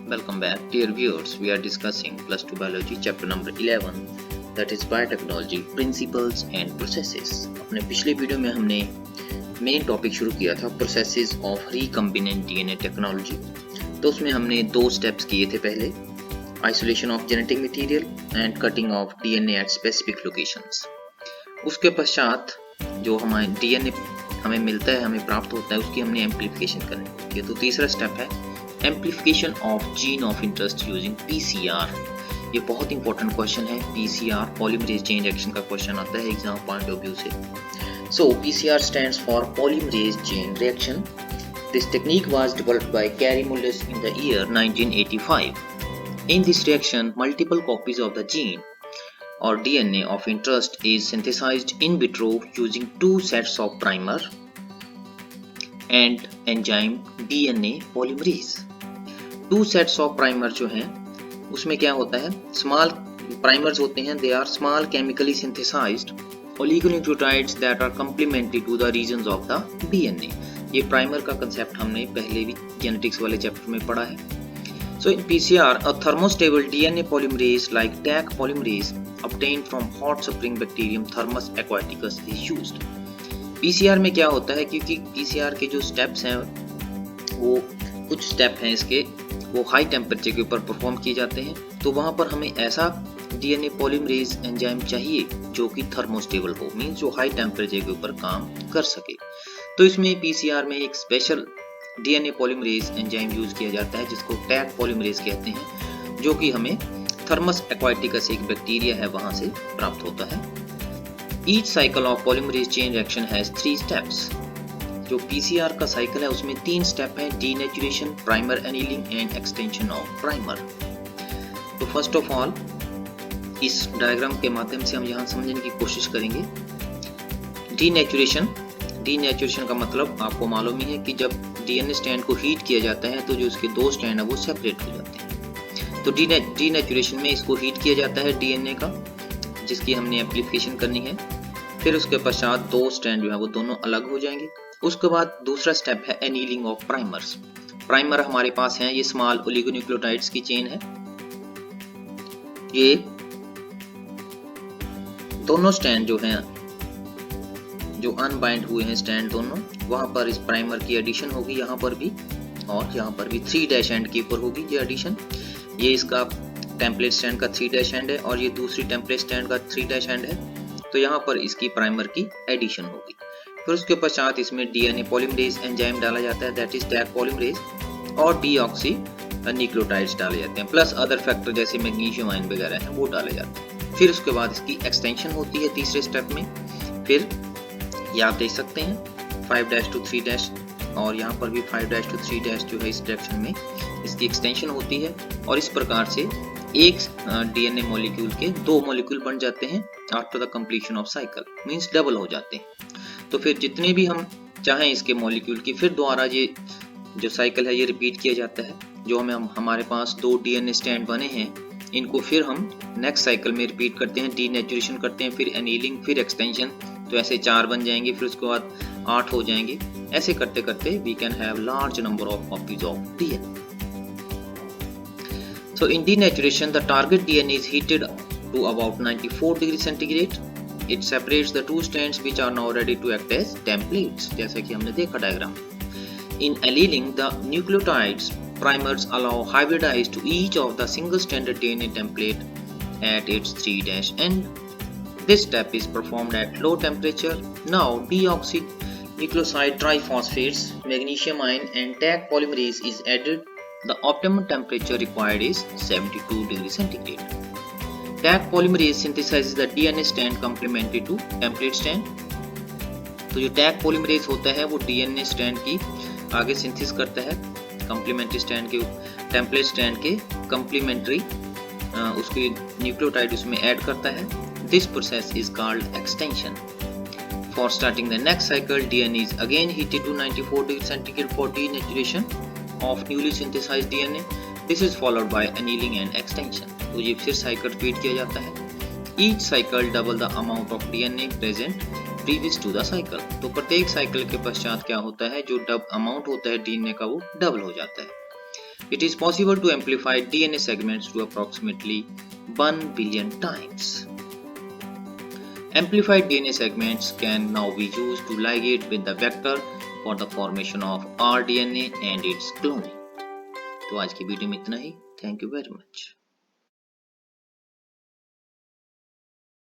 Welcome back, dear viewers. We are discussing Plus 2 Biology chapter number 11, that is Biotechnology Principles and Processes. अपने पिछले video में हमने main topic शुरू किया था processes of recombinant DNA technology. तो उसमें हमने दो स्टेप्स किए थे पहले, isolation of genetic material and cutting of DNA at specific locations. उसके पश्चात जो हमारे डीएनए हमें मिलता है, हमें प्राप्त होता है, उसकी हमने एम्प्लीफिकेशन करनी होती है। तो तीसरा स्टेप है amplification of gene of interest using PCR. ये बहुत इंपॉर्टेंट क्वेश्चन है। पीसीआर पॉलीमरेज चेन रिएक्शन का क्वेश्चन आता है एग्जाम पॉइंट ऑफ व्यू से। So PCR stands for polymerase chain reaction. This technique was developed by Kary Mullis in the year 1985. In this reaction, multiple copies of the gene or DNA of interest is synthesized in vitro using two sets of primer and enzyme DNA polymerase. Two sets of primer जो हैं उसमें क्या होता है, small primers होते हैं, they are small chemically synthesized oligonucleotides that are complementary to the regions of the DNA. ये primer का कंसेप्ट हमने पहले भी जेनेटिक्स वाले चैप्टर में पढ़ा है। So in PCR, a thermostable DNA polymerase like Taq polymerase obtained from hot spring bacterium Thermus aquaticus is used. PCR में क्या होता है, क्योंकि PCR के जो स्टेप्स हैं वो कुछ स्टेप हैं इसके, वो हाई टेम्परेचर के ऊपर परफॉर्म किए जाते हैं। तो वहाँ पर हमें ऐसा डीएनए पॉलीमरेज एंजाइम चाहिए जो कि थर्मोस्टेबल हो, मींस जो हाई टेम्परेचर के ऊपर काम कर सके। तो इसमें पीसीआर में एक special DNA polymerase enzyme use किया जाता है जिसको टैग पॉलीमरेज कहते हैं, जो कि हमें थर्मस एक्वाटिकस एक बैक्टीरिया है वहां से प्राप्त होता है। Each cycle of polymerase chain reaction has 3 steps. जो पीसीआर का साइकिल है उसमें 3 स्टेप हैं, denaturation, primer annealing and extension of primer. तो फर्स्ट ऑफ ऑल इस डायग्राम के माध्यम से हम यहाँ समझने की कोशिश करेंगे। डीनेचुरेशन का मतलब आपको मालूम ही है कि जब डीएनए स्ट्रैंड को हीट किया जाता है तो जो उसके 2 स्ट्रैंड है वो सेपरेट हो जाते हैं। तो डीनेचुरेशन में इसको हीट किया जाता है डीएनए का, जिसकी हमने एम्प्लीफिकेशन करनी है। फिर उसके पश्चात 2 स्ट्रैंड जो है वो दोनों अलग हो जाएंगे। उसके बाद दूसरा स्टेप है एनीलिंग ऑफ प्राइमर्स। प्राइमर हमारे पास है, ये स्मॉल ओलिगोन्यूक्लियोटाइड्स की चेन है। ये दोनों स्ट्रैंड जो हैं, जो अनबाइंड हुए हैं स्ट्रैंड दोनों, वहां पर इस प्राइमर की एडिशन होगी, यहाँ पर भी और यहाँ पर भी 3 डैश एंड के ऊपर होगी ये एडिशन। ये इसका टेम्पलेट स्ट्रैंड का 3 डैश एंड है और ये दूसरी टेम्पलेट स्ट्रैंड का 3 डैश एंड है। तो यहाँ पर इसकी प्राइमर की एडिशन होगी। फिर उसके पश्चात इसमें डीएनए पॉलीमरेज एंजाइम डाला जाता है, दैट इज टैग पॉलीमरेज, और डीऑक्सी न्यूक्लियोटाइड्स डाले जाते हैं, प्लस अदर फैक्टर जैसे मैग्नीशियम आयन वगैरह है वो डाले जाते हैं। फिर उसके बाद इसकी एक्सटेंशन होती है तीसरे स्टेप में। फिर ये आप देख सकते हैं 5 डैश टू 3 डैश, और यहाँ पर भी 5 डैश टू 3 डैश जो है इस डायरेक्शन में इसकी एक्सटेंशन होती है। और इस प्रकार से एक डीएनए मॉलिक्यूल के 2 मॉलिक्यूल बन जाते हैं after the completion of cycle, means double हो जाते हैं। तो फिर जितने भी हम चाहें इसके मॉलिक्यूल की, फिर दोबारा ये जो साइकिल है ये रिपीट किया जाता है। जो हमारे पास 2 डीएनए स्ट्रैंड बने हैं, इनको फिर हम नेक्स्ट साइकिल में रिपीट करते हैं, डीनेचुरेशन करते हैं, फिर एनीलिंग, फिर एक्सटेंशन। तो ऐसे 4 बन जाएंगे, फिर उसके बाद 8 हो जाएंगे। ऐसे करते करते we can have large number of copies of DNA. So in denaturation, the target DNA is heated to about 94 degrees centigrade. It separates the 2 strands which are now ready to act as templates, जैसा कि हमने देखा diagram. In annealing, the nucleotides primers allow hybridize to each of the single-stranded DNA template at its 3' end. This step is performed at low temperature. Now, deoxynucleoside triphosphates, magnesium ion, and Taq polymerase is added. The optimum temperature required is 72 degrees centigrade. Taq polymerase synthesizes the DNA strand complementary to template strand. तो जो Taq polymerase होता है वो DNA strand की आगे synthesis करता है complementary strand के template strand के complementary उसके न्यूक्लियोटाइड उसमें ऐड करता है। This process is called extension. For starting the next cycle, DNA is again heated to 94 degrees centigrade for denaturation of newly synthesized DNA. This is followed by annealing and extension. तो ये फिर cycle repeat किया जाता है। Each cycle double the amount of DNA present previous to the cycle. तो प्रत्येक cycle के पश्चात क्या होता है, जो अमाउंट होता है डीएनए का वो डबल हो जाता है। It is possible to amplify DNA segments to approximately 1 billion times. Amplified DNA segments can now be used to ligate with the vector for the formation of rDNA and its cloning. तो आज की video में इतना ही. Thank you very much.